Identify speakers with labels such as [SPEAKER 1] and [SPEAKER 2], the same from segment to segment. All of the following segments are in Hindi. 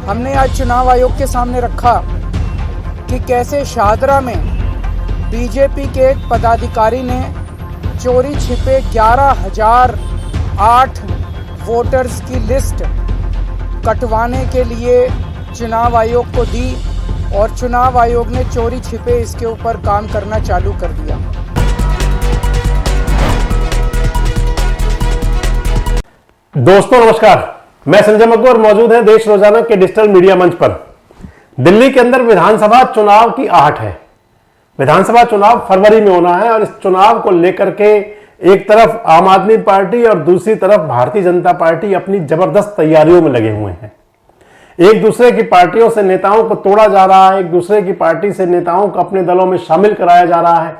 [SPEAKER 1] हमने आज चुनाव आयोग के सामने रखा कि कैसे शाहदरा में बीजेपी के एक पदाधिकारी ने चोरी छिपे 11,008 वोटर्स की लिस्ट कटवाने के लिए चुनाव आयोग को दी और चुनाव आयोग ने चोरी छिपे इसके ऊपर काम करना चालू कर दिया।
[SPEAKER 2] दोस्तों नमस्कार, मैं संजय मग्गू और मौजूद हैं देश रोजाना के डिजिटल मीडिया मंच पर। दिल्ली के अंदर विधानसभा चुनाव की आहट है। विधानसभा चुनाव फरवरी में होना है और इस चुनाव को लेकर के एक तरफ आम आदमी पार्टी और दूसरी तरफ भारतीय जनता पार्टी अपनी जबरदस्त तैयारियों में लगे हुए हैं। एक दूसरे की पार्टियों से नेताओं को तोड़ा जा रहा है, एक दूसरे की पार्टी से नेताओं को अपने दलों में शामिल कराया जा रहा है।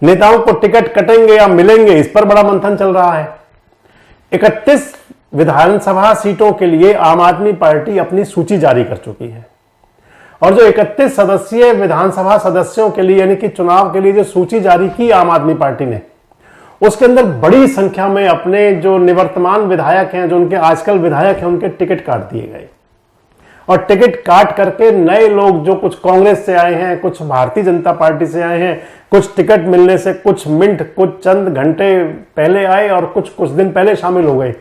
[SPEAKER 2] नेताओं को टिकट कटेंगे या मिलेंगे, इस पर बड़ा मंथन चल रहा है। 31 विधानसभा सीटों के लिए आम आदमी पार्टी अपनी सूची जारी कर चुकी है और जो 31 सदस्यीय विधानसभा सदस्यों के लिए यानी कि चुनाव के लिए जो सूची जारी की आम आदमी पार्टी ने, उसके अंदर बड़ी संख्या में अपने जो निवर्तमान विधायक हैं, जो उनके आजकल विधायक हैं, उनके टिकट काट दिए गए और टिकट काट करके नए लोग जो कुछ कांग्रेस से आए हैं, कुछ भारतीय जनता पार्टी से आए हैं, कुछ टिकट मिलने से कुछ मिनट कुछ चंद घंटे पहले आए और कुछ दिन पहले शामिल हो गए।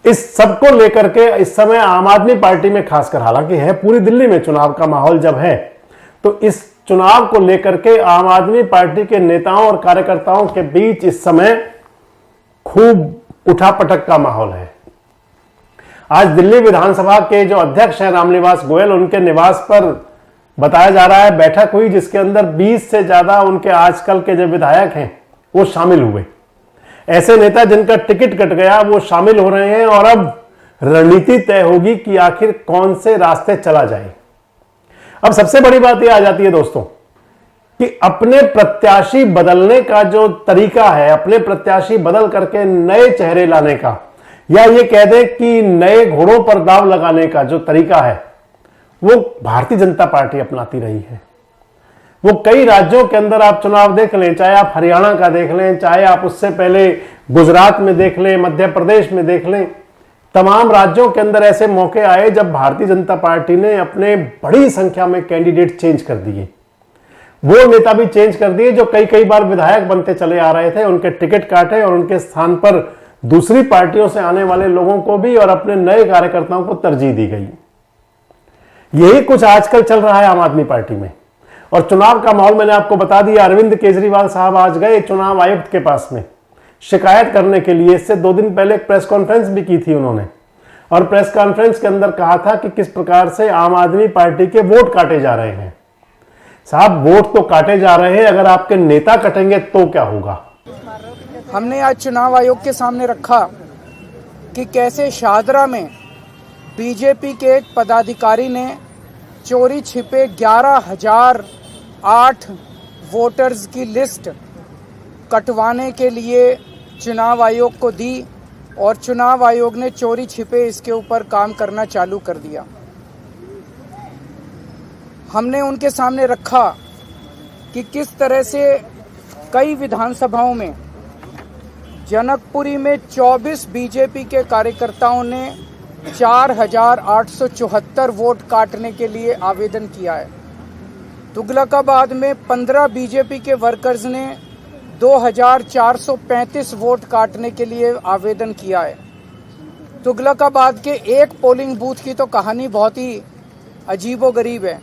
[SPEAKER 2] इस सबको लेकर के इस समय आम आदमी पार्टी में खासकर, हालांकि है पूरी दिल्ली में चुनाव का माहौल जब है, तो इस चुनाव को लेकर के आम आदमी पार्टी के नेताओं और कार्यकर्ताओं के बीच इस समय खूब उठापटक का माहौल है। आज दिल्ली विधानसभा के जो अध्यक्ष हैं रामनिवास गोयल, उनके निवास पर बताया जा रहा है बैठक हुई जिसके अंदर 20 से ज्यादा उनके आजकल के जो विधायक हैं वो शामिल हुए। ऐसे नेता जिनका टिकट कट गया वो शामिल हो रहे हैं और अब रणनीति तय होगी कि आखिर कौन से रास्ते चला जाए। अब सबसे बड़ी बात यह आ जाती है दोस्तों कि अपने प्रत्याशी बदलने का जो तरीका है, अपने प्रत्याशी बदल करके नए चेहरे लाने का, या ये कह दें कि नए घोड़ों पर दांव लगाने का जो तरीका है, वो भारतीय जनता पार्टी अपनाती रही है। वो कई राज्यों के अंदर आप चुनाव देख लें, चाहे आप हरियाणा का देख लें, चाहे आप उससे पहले गुजरात में देख लें, मध्य प्रदेश में देख लें, तमाम राज्यों के अंदर ऐसे मौके आए जब भारतीय जनता पार्टी ने अपने बड़ी संख्या में कैंडिडेट चेंज कर दिए। वो नेता भी चेंज कर दिए जो कई बार विधायक बनते चले आ रहे थे, उनके टिकट काटे और उनके स्थान पर दूसरी पार्टियों से आने वाले लोगों को भी और अपने नए कार्यकर्ताओं को तरजीह दी गई। यही कुछ आजकल चल रहा है आम आदमी पार्टी में। और चुनाव का माहौल मैंने आपको बता दिया। अरविंद केजरीवाल साहब आज गए चुनाव आयुक्त के पास में शिकायत करने के लिए। इससे 2 दिन पहले एक प्रेस कॉन्फ्रेंस भी की थी उन्होंने और प्रेस कॉन्फ्रेंस के अंदर कहा था कि किस प्रकार से आम आदमी पार्टी के वोट काटे जा रहे हैं। साहब, वोट तो काटे जा रहे हैं, अगर आपके नेता कटेंगे तो क्या होगा?
[SPEAKER 1] हमने आज चुनाव आयोग के सामने रखा कि कैसे शाहदरा में बीजेपी के एक पदाधिकारी ने चोरी छिपे 11,008 वोटर्स की लिस्ट कटवाने के लिए चुनाव आयोग को दी और चुनाव आयोग ने चोरी छिपे इसके ऊपर काम करना चालू कर दिया। हमने उनके सामने रखा कि किस तरह से कई विधानसभाओं में, जनकपुरी में 24 बीजेपी के कार्यकर्ताओं ने 4,874 वोट काटने के लिए आवेदन किया है। तुगलकाबाद में 15 बीजेपी के वर्कर्स ने 2,435 वोट काटने के लिए आवेदन किया है। तुगलकाबाद के एक पोलिंग बूथ की तो कहानी बहुत ही अजीबोगरीब है।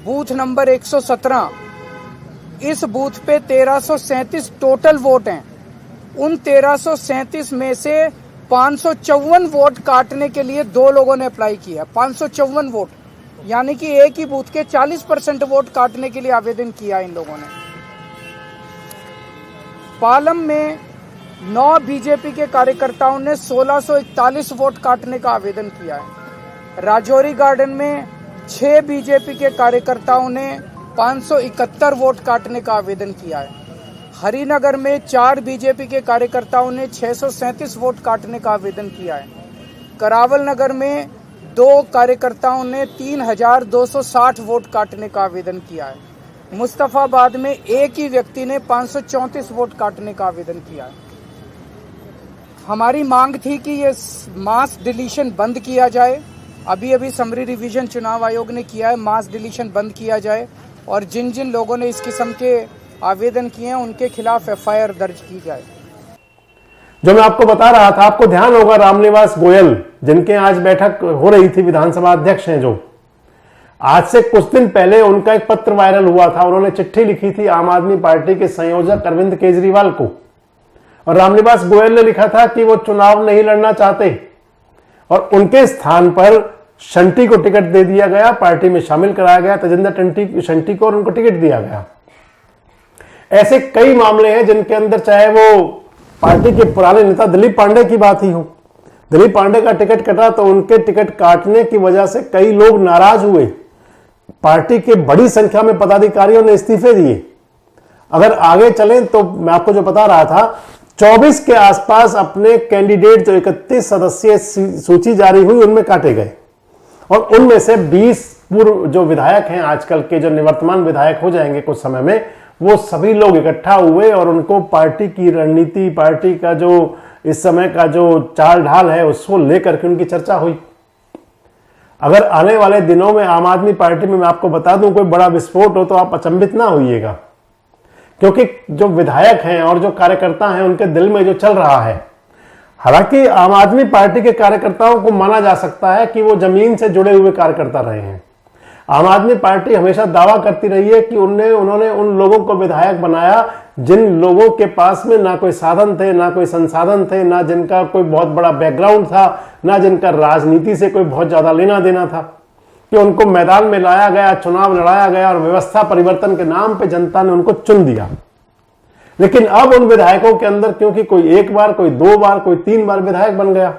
[SPEAKER 1] बूथ नंबर 117, इस बूथ पे 1337 टोटल वोट हैं। उन 1337 में से 554 वोट काटने के लिए 2 लोगों ने अप्लाई किया। 554 वोट, यानी कि एक ही बूथ के 40% वोट काटने के लिए आवेदन किया इन लोगों ने। पालम में 9 बीजेपी के कार्यकर्ताओं ने 1641 वोट काटने का आवेदन किया है। राजौरी गार्डन में 6 बीजेपी के कार्यकर्ताओं ने 571 वोट काटने का आवेदन किया है। हरिनगर में 4 बीजेपी के कार्यकर्ताओं ने 637 वोट काटने का आवेदन किया है। करावल नगर में 2 कार्यकर्ताओं ने 3,260 वोट काटने का आवेदन किया है। मुस्तफाबाद में एक ही व्यक्ति ने 534 वोट काटने का आवेदन किया है। हमारी मांग थी कि ये मास डिलीशन बंद किया जाए अभी अभी समरी रिवीजन चुनाव आयोग ने किया है, मास डिलीशन बंद किया जाए और जिन जिन लोगों ने इस किस्म के आवेदन किए हैं उनके खिलाफ एफआईआर दर्ज की जाए।
[SPEAKER 2] जो मैं आपको बता रहा था, आपको ध्यान होगा रामनिवास गोयल जिनके आज बैठक हो रही थी, विधानसभा अध्यक्ष हैं जो, आज से कुछ दिन पहले उनका एक पत्र वायरल हुआ था। उन्होंने चिट्ठी लिखी थी आम आदमी पार्टी के संयोजक अरविंद केजरीवाल को, और रामनिवास गोयल ने लिखा था कि वो चुनाव नहीं लड़ना चाहते और उनके स्थान पर शंटी को टिकट दे दिया गया, पार्टी में शामिल कराया गया तजिंदर शंटी को, और उनको टिकट दिया गया। ऐसे कई मामले हैं जिनके अंदर, चाहे वो पार्टी के पुराने नेता दिलीप पांडे की बात ही हो, दिलीप पांडे का टिकट कटा तो उनके टिकट काटने की वजह से कई लोग नाराज हुए, पार्टी के बड़ी संख्या में पदाधिकारियों ने इस्तीफे दिए। अगर आगे चलें तो मैं आपको जो बता रहा था, 24 के आसपास अपने कैंडिडेट जो 31 सदस्यीय सूची जारी हुई उनमें काटे गए, और उनमें से 20 पूर्व जो विधायक हैं आजकल के, जो निवर्तमान विधायक हो जाएंगे कुछ समय में, वो सभी लोग इकट्ठा हुए और उनको पार्टी की रणनीति, पार्टी का जो इस समय का जो चाल ढाल है उसको लेकर के उनकी चर्चा हुई। अगर आने वाले दिनों में आम आदमी पार्टी में, मैं आपको बता दूं, कोई बड़ा विस्फोट हो तो आप अचंभित ना होइएगा, क्योंकि जो विधायक हैं और जो कार्यकर्ता हैं उनके दिल में जो चल रहा है, हालांकि आम आदमी पार्टी के कार्यकर्ताओं को माना जा सकता है कि वो जमीन से जुड़े हुए कार्यकर्ता रहे हैं। आम आदमी पार्टी हमेशा दावा करती रही है कि उन्होंने उन लोगों को विधायक बनाया जिन लोगों के पास में ना कोई साधन थे, ना कोई संसाधन थे, ना जिनका कोई बहुत बड़ा बैकग्राउंड था, ना जिनका राजनीति से कोई बहुत ज्यादा लेना देना था, कि उनको मैदान में लाया गया, चुनाव लड़ाया गया और व्यवस्था परिवर्तन के नाम पे जनता ने उनको चुन दिया। लेकिन अब उन विधायकों के अंदर, क्योंकि कोई 1 बार, कोई 2 बार, कोई 3 बार विधायक बन गया,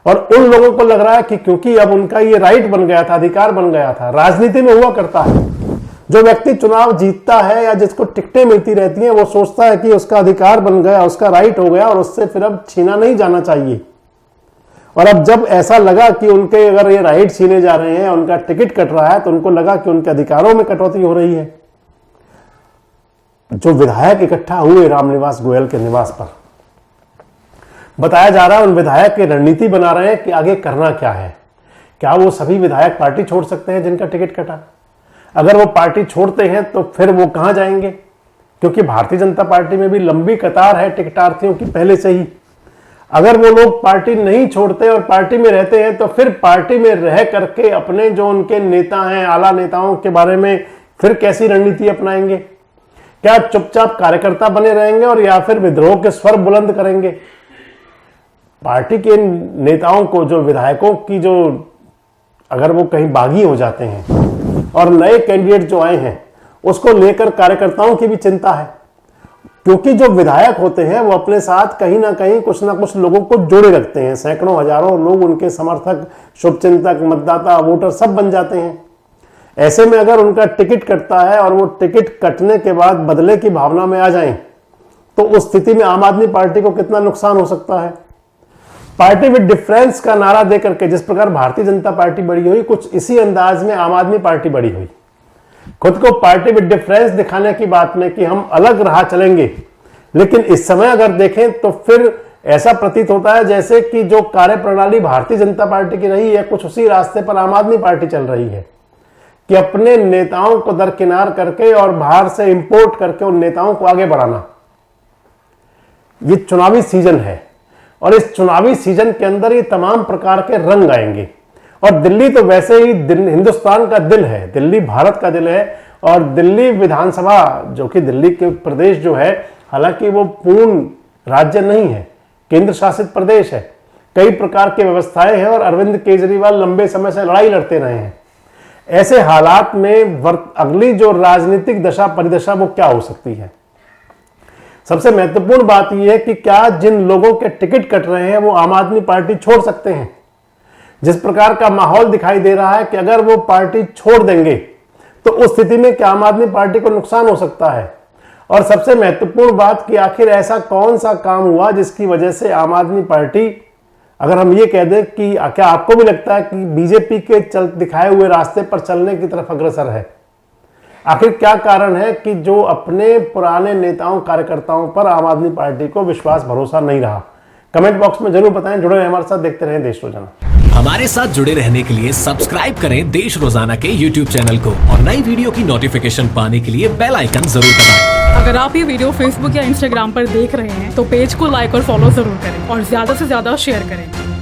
[SPEAKER 2] और उन लोगों को लग रहा है कि क्योंकि अब उनका ये राइट बन गया था, अधिकार बन गया था। राजनीति में हुआ करता है, जो व्यक्ति चुनाव जीतता है या जिसको टिकटें मिलती रहती हैं, वो सोचता है कि उसका अधिकार बन गया, उसका राइट हो गया और उससे फिर अब छीना नहीं जाना चाहिए। और अब जब ऐसा लगा कि उनके अगर ये राइट छीने जा रहे हैं, उनका टिकट कट रहा है, तो उनको लगा कि उनके अधिकारों में कटौती हो रही है। जो विधायक इकट्ठा हुए रामनिवास गोयल के निवास पर, बताया जा रहा है उन विधायक की रणनीति बना रहे हैं कि आगे करना क्या है। क्या वो सभी विधायक पार्टी छोड़ सकते हैं जिनका टिकट कटा? अगर वो पार्टी छोड़ते हैं तो फिर वो कहां जाएंगे? क्योंकि भारतीय जनता पार्टी में भी लंबी कतार है टिकटार्थियों की पहले से ही। अगर वो लोग पार्टी नहीं छोड़ते और पार्टी में रहते हैं तो फिर पार्टी में रह करके अपने जो उनके नेता हैं, आला नेताओं के बारे में फिर कैसी रणनीति अपनाएंगे? क्या चुपचाप कार्यकर्ता बने रहेंगे और या फिर विद्रोह के स्वर बुलंद करेंगे? पार्टी के नेताओं को, जो विधायकों की, जो अगर वो कहीं बागी हो जाते हैं और नए कैंडिडेट जो आए हैं उसको लेकर कार्यकर्ताओं की भी चिंता है, क्योंकि जो विधायक होते हैं वो अपने साथ कहीं ना कहीं कुछ ना कुछ लोगों को जोड़े रखते हैं। सैकड़ों हजारों लोग उनके समर्थक, शुभचिंतक, मतदाता, वोटर सब बन जाते हैं। ऐसे में अगर उनका टिकट कटता है और वो टिकट कटने के बाद बदले की भावना में आ जाएं, तो उस स्थिति में आम आदमी पार्टी को कितना नुकसान हो सकता है। पार्टी विद डिफरेंस का नारा देकर के जिस प्रकार भारतीय जनता पार्टी बड़ी हुई, कुछ इसी अंदाज में आम आदमी पार्टी बड़ी हुई, खुद को पार्टी विद डिफरेंस दिखाने की बात में कि हम अलग राह चलेंगे। लेकिन इस समय अगर देखें तो फिर ऐसा प्रतीत होता है जैसे कि जो कार्यप्रणाली भारतीय जनता पार्टी की रही है, कुछ उसी रास्ते पर आम आदमी पार्टी चल रही है कि अपने नेताओं को दरकिनार करके और बाहर से इंपोर्ट करके उन नेताओं को आगे बढ़ाना। ये चुनावी सीजन है और इस चुनावी सीजन के अंदर ये तमाम प्रकार के रंग आएंगे। और दिल्ली तो वैसे ही हिंदुस्तान का दिल है, दिल्ली भारत का दिल है, और दिल्ली विधानसभा, जो कि दिल्ली के प्रदेश जो है, हालांकि वो पूर्ण राज्य नहीं है, केंद्र शासित प्रदेश है, कई प्रकार की व्यवस्थाएं हैं और अरविंद केजरीवाल लंबे समय से लड़ाई लड़ते रहे हैं। ऐसे हालात में अगली जो राजनीतिक दशा परिदशा वो क्या हो सकती है? सबसे महत्वपूर्ण बात यह है कि क्या जिन लोगों के टिकट कट रहे हैं वो आम आदमी पार्टी छोड़ सकते हैं? जिस प्रकार का माहौल दिखाई दे रहा है कि अगर वो पार्टी छोड़ देंगे तो उस स्थिति में क्या आम आदमी पार्टी को नुकसान हो सकता है? और सबसे महत्वपूर्ण बात कि आखिर ऐसा कौन सा काम हुआ जिसकी वजह से आम आदमी पार्टी, अगर हम ये कह दें कि क्या आपको भी लगता है कि बीजेपी के दिखाए हुए रास्ते पर चलने की तरफ अग्रसर है? आखिर क्या कारण है कि जो अपने पुराने नेताओं, कार्यकर्ताओं पर आम आदमी पार्टी को विश्वास, भरोसा नहीं रहा? कमेंट बॉक्स में जरूर बताएं। जुड़े रहें हमारे साथ, देखते रहें देश रोजाना।
[SPEAKER 3] हमारे साथ जुड़े रहने के लिए सब्सक्राइब करें देश रोजाना के YouTube चैनल को और नई वीडियो की नोटिफिकेशन पाने के लिए बेल आइकन जरूर दबाएं।
[SPEAKER 4] अगर आप ये वीडियो फेसबुक या इंस्टाग्राम पर देख रहे हैं तो पेज को लाइक और फॉलो जरूर करें और ज्यादा से ज्यादा शेयर करें।